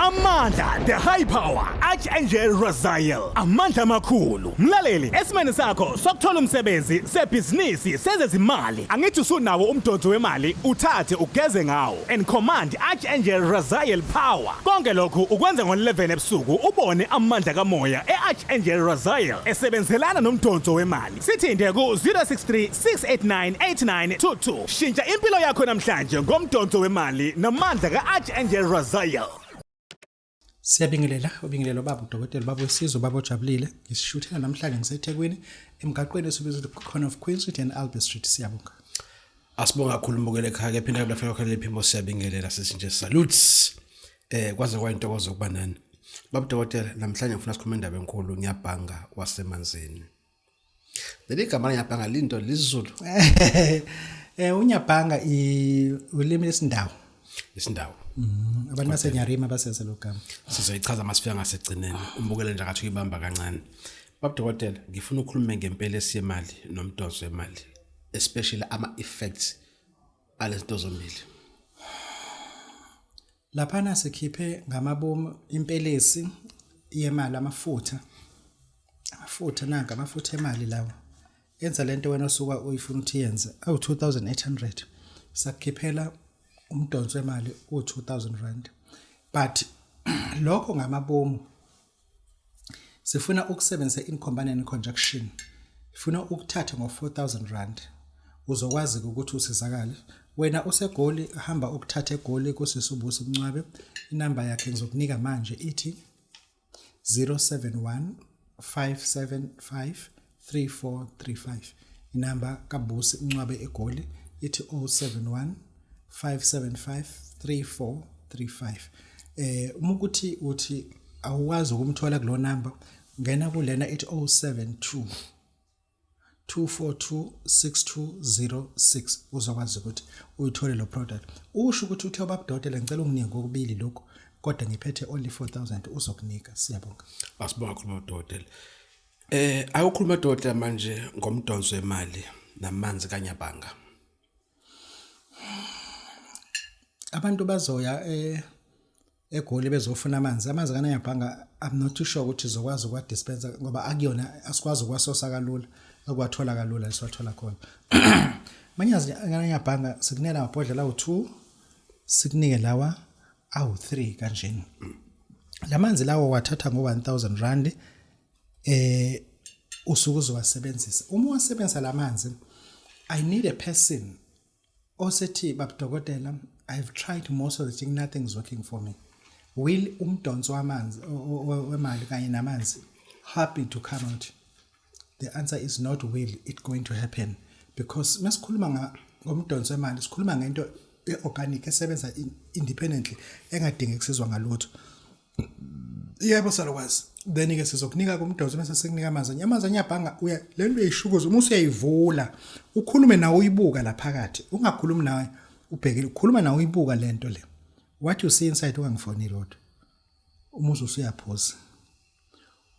Amandla, the high power, Archangel Raziel. Amandla makhulu. Mlaleli, esimene sakho sokuthola umsebenzi sebhizinisi sezezimali. Angithi usunawo umdonso wemali, uthathe ugeze ngawo. And command Archangel Raziel power. Konke lokhu ukwenza ngo-11 ebusuku ubone amandla kamoya e-Archangel Raziel esebenzelana nomdonso wemali. Sithinte ku 063 689 8922. Shintsha impilo yakho namhlanje ngomdonso wemali namandla ka-Archangel Raziel. Siyabingelela ubingelelo Babu Dokotela Babu Wesizwe Babu Jabulile ngisishuthela namhlanje ngiseThekwini emgaqweni esibizwa Corner of Queen Street and Albert Street siyabonga. Asibonga kakhulu mbukele ekhaya ke phinda kulafika khona lephimbo siyabingelela sisinje salutes kwaze kwayintokozo kuba nani. Babu Dokotela namhlanje ngifuna sikhuluma indaba enkulu Nyabhanga WaseManzini. Leli gama Nyabhanga linto lizulu. Unyabhanga ulimi lesindawo. Isindawo. Abantu basenyarima basese lokama. Sizoyichaza masifika ngasegcineni umbukele nje akathi uyibamba kancane. Babu Dokotela ngifuna ukukhuluma ngempela esiyemali nomdonso wemali especially ama effects alezinto zombili. Laphana sikhiphe ngamabomu impelesi yemali amafutha nanka amafutha emali lawo. Yenza lento wena osuka uyifuna ukuthi yenze awu 2800 sakhiphela umdonso wemali u2000 but lokho ngamabomu sifuna ukusebenzisa in combined conjunction sifuna ukuthatha ngo4000 uzokwazi ukuthi usizakale wena usegoli hamba ukuthatha egoli kusisubusi Mncwabe inamba yakhe ngizokunika manje ithi 071 575 3435 inamba kabusi Mncwabe egoli ithi 071 575 3435 umukuthi uthi awuwazi ukumthola kulo number ngena kulena ithi 072 242 6206 uzokwazi ukuthi uyithole lo product usho ukuthi uthe Babu Dokotela ngicela unginike kokubili lokho kodwa ngiphethe only 4000 uzokunika siyabonga. Asibonga kakhulu Babu Dokotela. Akukhuluma Dokotela manje ngomdonso wemali namanzi kaNyabhanga. Abantu bazoya egoli bezofuna amanzi kaNyabhanga I'm not too sure ukuthi izokwazi ukwa dispenser ngoba akuyona asikwazi ukwasosa kalula akwathola kalula liswathola khona. Manyazi kaNyabhanga sikunela amabhodlela awu2 sikunike lawa awu3 kanjeni. Lamanzi lawo wathatha ngo1000 usuku uzowasebenzisa uma wasebenzisa lamanzi I need a person osethi Babu Dokotela I've tried most of the thing nothing's working for me. Will umdonso wamanzi wemali kanye namanzi happy to come out? The answer is not will it going to happen because masikhuluma ngomdonso wemali sikhuluma ngento organic esebenza independently engadingi kusizwa ngalutho. Yebo salokwazi then ke sizokunika kumdonso bese sikunika amanzi Nyabhanga uya lento eyishukuzo uma usiyayivula ukhulume nawe uyibuka la phakathi ungakhulumi nawe ubhekile ukhuluma nawe uyibuka lento le what you see inside ungangifonile lodwa umuzi usuyaphuza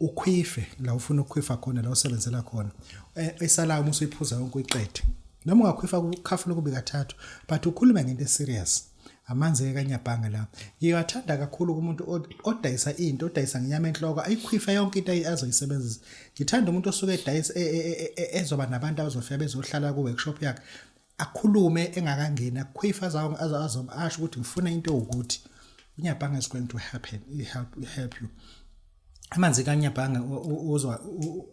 ukhwife la ufuna ukukhwifa khona la usebenzela khona esala uma usuyiphuza yonke uyiqede noma ungakhwifa ukhafu lokubi kathathu but ukhuluma ngento serious amanzi kaNyabhanga la ngiyathanda kakhulu kumuntu odayisa into odayisa ngenyama enhloko ayikhwifa yonke into azoyisebenzisa ngithanda umuntu osuke edayisa ezoba nabantu abazofika bezohlala ku workshop yakhe akhulume engakangena khwifa azoba asho ukuthi ngifuna into ukuthi uNyabhanga is going to help you amanzi kaNyabhanga uzwa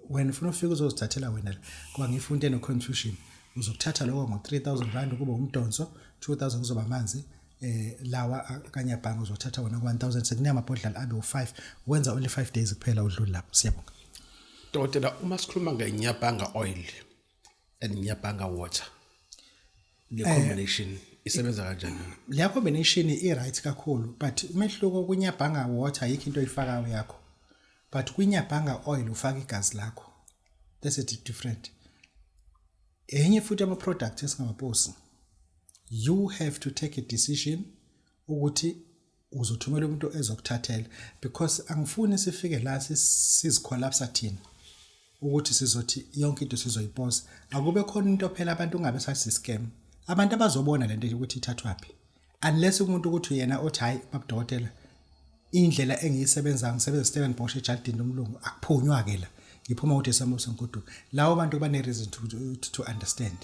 wena ufuna ufike uzozithathela wena ngoba ngifuna no confusion uzokuthatha lokho ngo3000 kuba umdonso 2000 kuzoba amanzi lawa kaNyabhanga uzothatha wona 1000 sekunika amabhodlela abe u5 wenza only 5 days kuphela udlula lapho siyabonga. Dokotela uma sikhuluma ngeNyabhanga oil and Nyabhanga water le combination isebenza kanjani? Le combination i-right kakhulu but umehluko kuNyabhanga water ayikho into oyifakayo yakho but kuNyabhanga oil ufaka igazi lakho that's it different. Enye futhi ama products esingamaposi you have to take a decision ukuthi uzothumela umuntu ezokuthathela because angifuni sifike la sizicollapse thina ukuthi sizothi yonke into sizoyiposa akube khona into phela abantu ungabe sathi scam abantu abazobona lento ukuthi ithathwa phi unless umuntu ukuthi yena othi hayi Babu Dokotela indlela engiyisebenza ngisebenza Steven Bosch eJardini nomlungu akuphunywa ke la ngiphuma ukuthi esamusa nkudu lawo bantu bane reason to understand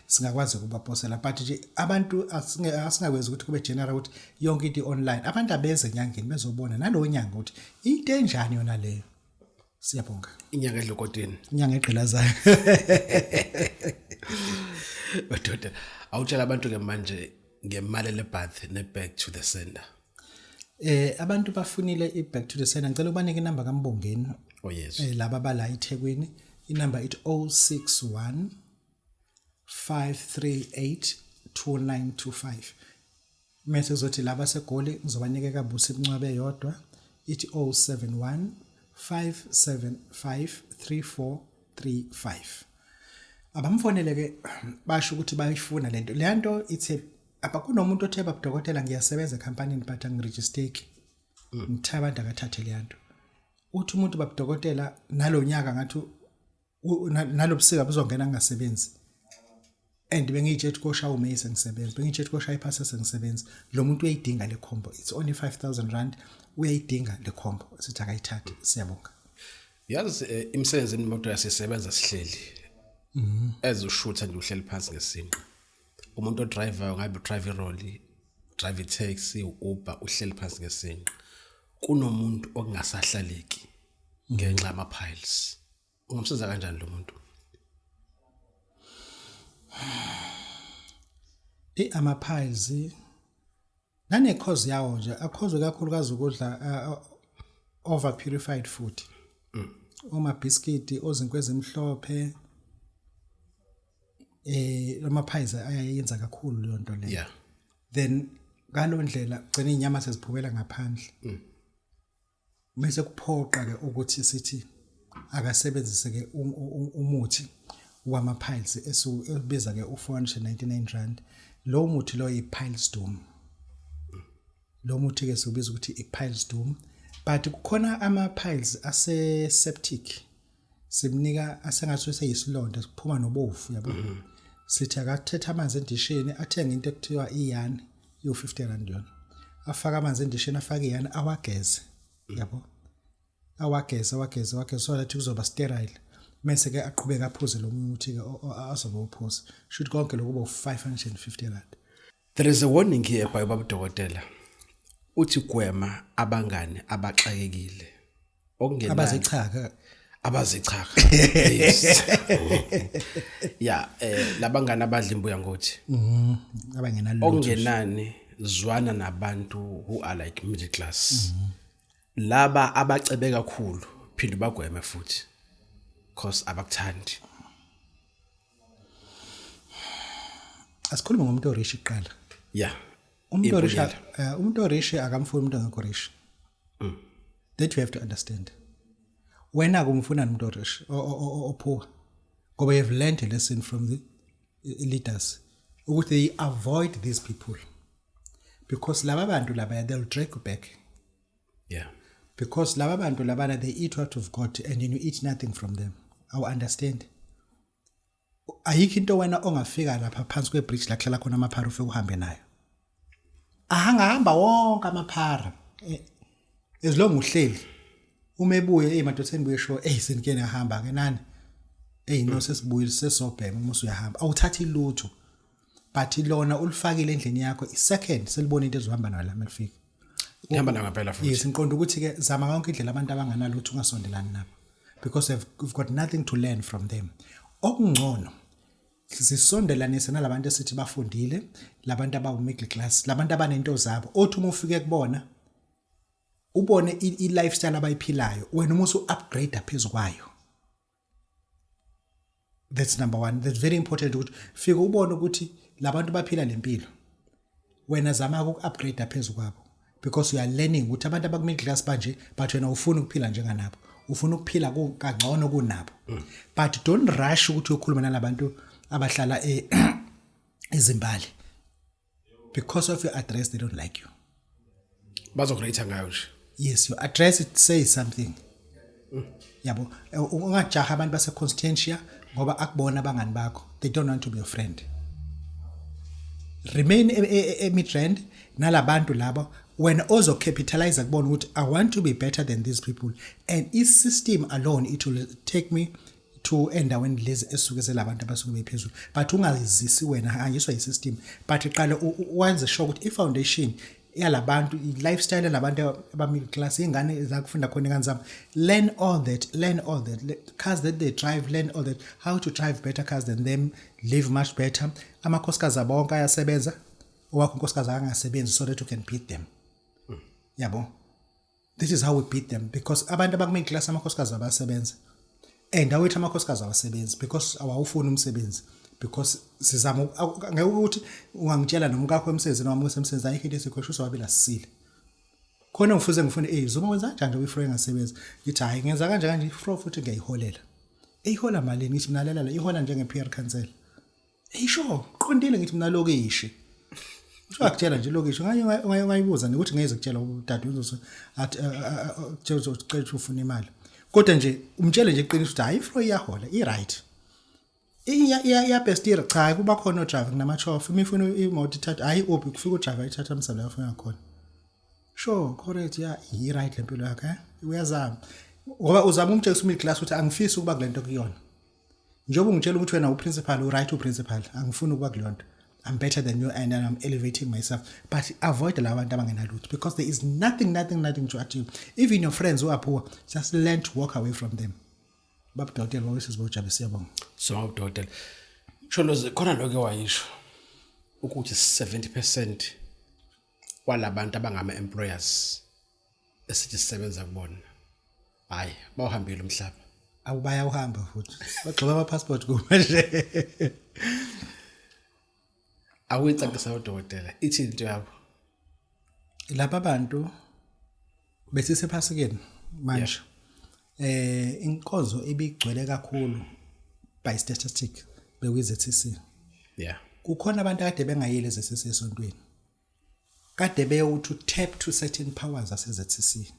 singakwazi ukubaphosela but nje abantu asingakwenza ukuthi kube general ukuthi yonke into online abantu abeze enyangeni bezobona nalowo nyanga ukuthi into enjani yona leyo siyabonga inyanga edlokoteni inyanga egqilazayo Badoda awutshela abantu ke manje ngemali lebath ne back to the sender abantu bafunile i-back to the sender ngicela ubanike inamba kaMbongeni oh yes laba bala eThekwini inamba it 061 538 2925 mase uzothi laba segoli ngizobanike kabusi incwabe yodwa ithi 071 575 3435 abamfonele ke basho ukuthi bayifuna lento lento ithe abakunomuntu othe Babu Dokotela ngiyasebenza ecompanyini but angiregisteki ngithabantu akathathe lento uthi umuntu Babu Dokotela nalonyaka ngathi nalobusika buzongena ngingasebenzi and bengiyitshe kosha uMace ngisebenza bengiyitshe kosha iphasa sengisebenza lo muntu uyayidinga le combo it's only 5000 rand uyayidinga le combo sithi akayithathe siyabonga yazi imsebenzini imoto yasesebenza sihleli ezushutha nje uhleli phansi ngesinqo umuntu odriver ngabe drive role drive taxi Uber uhleli phansi ngesinqo kunomuntu okungasahlaleki ngenxa ama piles ungamsiza kanjani lo muntu ama piles nane cause yawo nje akhozwe kakhulukazi ukudla over purified food uma biscuit ozinkwe ezimhlophe ama pies ayayenza kakhulu leyo nto leyo yeah then ngalondlela gcina inyama seziphukela ngaphandle bese kuphoqa ke ukuthi sithi akasebenzise ke umuthi wama piles esibiza ke u499 rand lo muthi lo yipiles doom lo muthi ke sibiza ukuthi ipiles doom but kukhona ama piles ase septic simnika asengathi seyisilonda siphuma nobofu yabo sithi akathetha amanzi endishini athenge into ekuthiwa iyani yo50 rand yona afaka amanzi endishini afake iyani awageze yabo awageze so that kuzoba sterile mase ke aqhubeka aphuze lo muthi ke azoba uphuza should konke lokuba u550 rand. There is a warning here by Babu Dokotela uthi gwema abangane abaxakekile abazichaka yes yeah labangane abadla imbuya ngothi abangena lutho ongenani zwana nabantu who are like middle class laba abacebe kakhulu phinde bagweme futhi because abakuthandi asikhuluma ngomuntu orish iqala yeah umuntu orish akamfuni umuntu ongekho rish that you have to understand wena kumfuna umuntu orish ophuwa ngoba you've learned a lesson from the leaders ukuthi they avoid these people because laba bantu laba they'll drag you back yeah because laba bantu labana they eat what you've got and you eat nothing from them. I understand ayikho into wena ongafika lapha phansi kwebridge la khlala khona amaphara ufike uhambe nayo ahangahamba wonke amaphara ezilonga uhleli uma ebuye madotheni buye sho sinikene ahamba ke nani no sesibuyile sesobhema uma usuyahamba awuthathi lutho but lona ulifakile endlini yakho isecond selibona into ezohamba nayo la malifika ihamba ngempela futhi yes ngiqonda ukuthi ke zama konke indlela abantu abanganalutho ungasondelani nabo because we've got nothing to learn from them okungcono sisondelanise nalabantu esithi bafundile labantu abawu middle class labantu abanento zabo othi uma ufike kubona ubone i-lifestyle abayiphilayo wena uma usu-upgrade phezukwayo that's number one that's very important ukuthi fika ubone ukuthi labantu baphila lempilo wena zama uku-upgrade phezukwabo because you are learning ukuthi abantu abaku-middle class manje but wena ufuna ukuphila njenganabo ufuna ukuphila kangcono kunabo but don't rush ukuthi ukhuluma nalabantu abahlala ezimbali because of your address they don't like you bazokurate ngayo nje yes your address it says something yabo ungajaha abantu base constituency ngoba akubona abangani bakho they don't want to be your friend remain emitrend nalabantu labo when also capitalize kubona ukuthi I want to be better than these people, and is system alone it will take me to endaweni lezi esuke selabantu abasuke bephezulu, but ungazisi wena angiswa isystem, but iqala wenze sure ukuthi ifoundation yalabantu lifestyle labantu aba middle class ingane zakufunda khona ingane zami learn all that cars that they drive, learn all that, how to drive better cars than them, live much better. Amakhosikazi abonke ayasebenza, owakho unkosikazi akangasebenzi, so that you can beat them. Yabo, this is how we beat them, because abantu abamiddle class amakhosikazi abasebenza, and awethu amakhosikazi abasebenzi because awufuni umsebenzi, because sizama ngeke ukuthi ungangitshela nomkakho emsebenzini wami usemsebenzi ayikho into esikhosha usawabela sisile khona ngifune zoma wenza kanjani nje ifro engasebenzi, ngithi hayi ngenza kanje ifro futhi ngiyayiholela, eyihola malini, ngithi mina lalela ihola njenge PR council, sure qondile, ngithi mina lokishi usho akutshela nje lokishi ngayibuza ukuthi ngeze kutshela udade uzothi athi uzocela ufuna imali, kodwa nje umtshele nje iqiniso ukuthi hayi ifro iyahola i-right. Iya bestira cha kuba khona driving namachofu imifuna imoto ithatha hayi uphi kufika udriver ithatha umsala yafuna khona, sure correct, yeah i-right lempilo yakhe uyazama ngoba uzama umtshela middle class ukuthi angifisi ukuba kulento kuyona, njengoba ungitshela ukuthi wena uprincipal u-right uprincipal angifuni ukuba kulonto, I'm better than you and I'm elevating myself, but avoid labantu abangenalutho, because there is nothing to achieve. Even your friends who are poor, just learn to walk away from them. Babu Dokotela WaseManzini siyabonga. So Babu Dokotela sholoze khona lokho wayisho ukuthi 70% kwalabantu abangama employers esithi sisebenza kubona hayi bawuhambile umhlaba, awubaya uhamba futhi bagcoba ama passport kumanje. awuyicacisa uDokotela ithi into yabo lapha abantu besisephasikeni manje. Inkonzo ebigcwele kakhulu by statistic bekwizethisi. Yeah. Kukhona abantu kade bengayile ezethisi esontweni. Kade beyo to tap to certain powers asezethisi.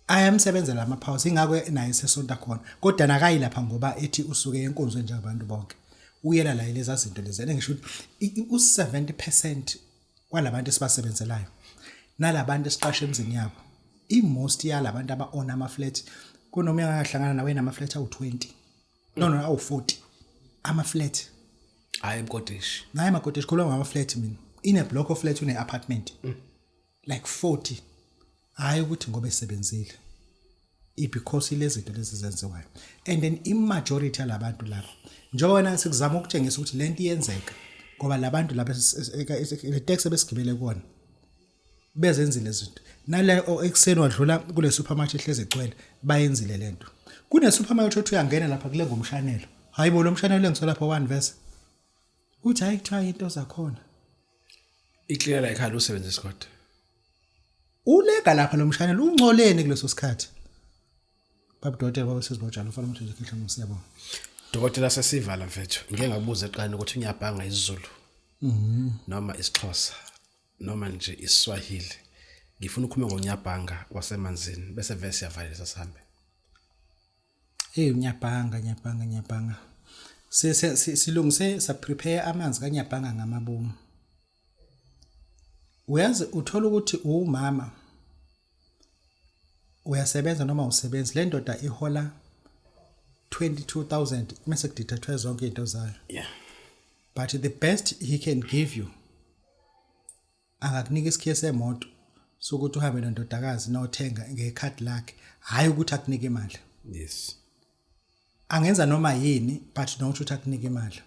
Ayamsebenzela ama powers ingakwe naye sesonta khona. Kodwa nakayi lapha ngoba ethi usuke enkonzo nje abantu bonke. Uyela la lezi zinto lezi. Ngisho u70% kwalabantu esibasebenzelayo. Nalabantu esiqashe emzini yabo. Most yalabantu aba-own ama-flat kunoma engahlangana nawe nama-flat awu-20 no awu-40 ama-flat hayi emkotishi naye emakotishi khuluma ngama-flat mina in a block of flat une-apartment like 40 hayi ukuthi ngoba esebenzile because ilezi zinto lezi zenziwayo, and then imajority yalabantu lapha njengoba sikuzama ukutshengisa ukuthi lento iyenzeka ngoba labantu lapha le tax ebesigibele kuona bezenzile izinto nale ekseni wadlula kule supermarket hleze igcwele bayenzile lento. Kune supermarket othi uyangena lapha kule ngomshanelo, hayibo lo mshanelo lengisola lapha 1 verse uthi hayi kuthiwa into zakhona iclear la ekhaya usebenzisa kodwa ulega lapha lo mshanelo ungcolene kuleso sikhathi. Babu Dokotela WaseManzini ufana ukuthi nje khehla ngosiyabona. Dokotela sesivala mfethu ngeke ngakubuza eqani ukuthi unyabhanga isiZulu noma isiXhosa noma nje iSwahili. Ngifuna ukukhuluma ngoNyabhanga WaseManzini bese verse yavalisa sihambe. Nyabhanga. Silungise sa prepare amanzi kaNyabhanga ngamabomu. Uyazi uthola ukuthi umama uyasebenza noma usebenza le ndoda ihola 22,000 mase kudithathwe zonke into zayo. Yeah. But the best he can give you akakunika isikhiye semoto sokuthi uhambe nondodakazi nothenga ngekhadi lakhe, hayi ukuthi akunike imali. Yes. Angenza noma yini but not ukuthi akunike imali.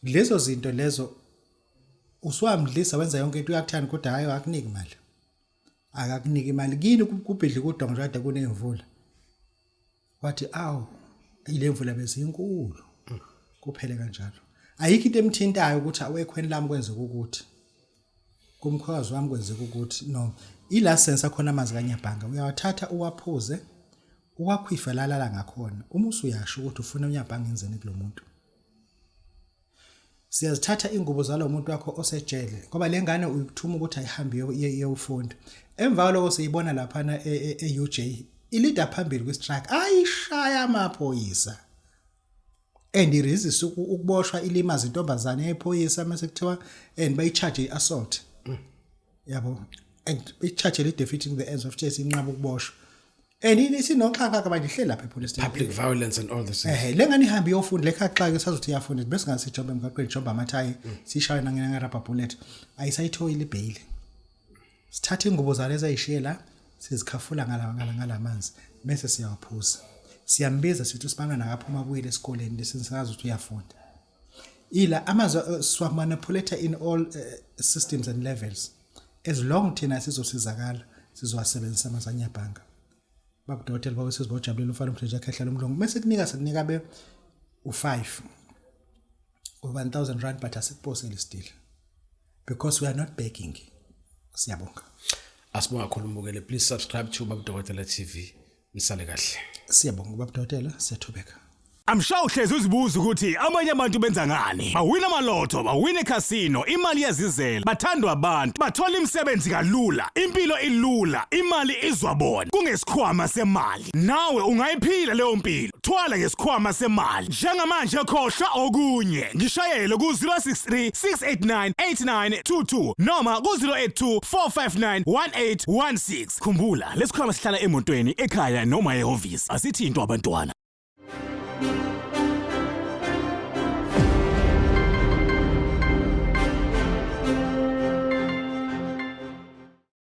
Lezo zinto lezo uswamdlisa wenza yonke into uyakuthanda kodwa hayi akunika imali. Akakunike imali kini kubhidla kudonga kade kunemvula. Wathi awu ile mvula bezinkulu. Kuphele kanjalo. Ayikho into emthintayo ukuthi awekhweni lami kwenze ukuthi. Kumkhozi wami kwenze ukuthi no. Ilicense akhona amanzi kaNyabhanga uyawathatha uwaphuze uwakhwifelala ngakhona. Uma usuyasho ukuthi ufuna uNyabhanga enzeni kulomuntu. Siyazithatha ingubo zalo muntu wakho osejele ngoba lengane uyikuthuma ukuthi ayihambe yeyofunda. Emva lokho siyibona lapha eUJ ilida phambili kwistrike ayishaya amaphoyisa. And iresist ukuboshwa ilimaza intombazane yephoyisa mase kuthiwa and bayicharge iassault. yabo, and i-charge defeating the ends of justice inqaba ukuboshwa. And isinoxhaka manje ihle lapha epolice station. Public violence and all this. Lengane ihambe iyofunda lekhaxa ke sazothi iyafunda bese ngase job emgaqweni job amathayi sishaye nangena rubber bullet ayisayithoyile ibail. Sithatha ingubo zaleza ayishiye la sizikhafula ngalamanzi bese siyawaphuza. Siyambiza sithi usibanga nakaphuma kuyile esikoleni lesinsazi ukuthi uyafunda. Ila amazwe swamanipulator in all systems and levels. As long thina sizosizakala sizowasebenzisa amazanyabhanga. Babu Dokotela bawesizibojabulele ufana umhleja khehla lomlungu bese sikunika be u5 u1000 rand but asikuphosele still because we are not begging. Siyabonga. Asibonga kakhulu mbukele, please subscribe to Babu Dokotela TV. Nisale kahle. Siyabonga Babu Dokotela, siyathobeka. I'm sure uhlezi uzibuza ukuthi amanye abantu benza ngani. Bawina amaloto, bawina ecasino, imali yazizela, bathandwa abantu, bathola imisebenzi kalula, impilo ilula, imali izwabona. Kungesikhwama semali. Nawe ungayiphila leyo mpilo. Thwala ngesikhwama semali. Njengamanje khohlwa okunye. Ngishayele ku 063 689 8922 noma ku 082 459 1816. Khumbula, lesikhwama sihlala emotweni, ekhaya noma ehhovisi. Asithi into abantwana.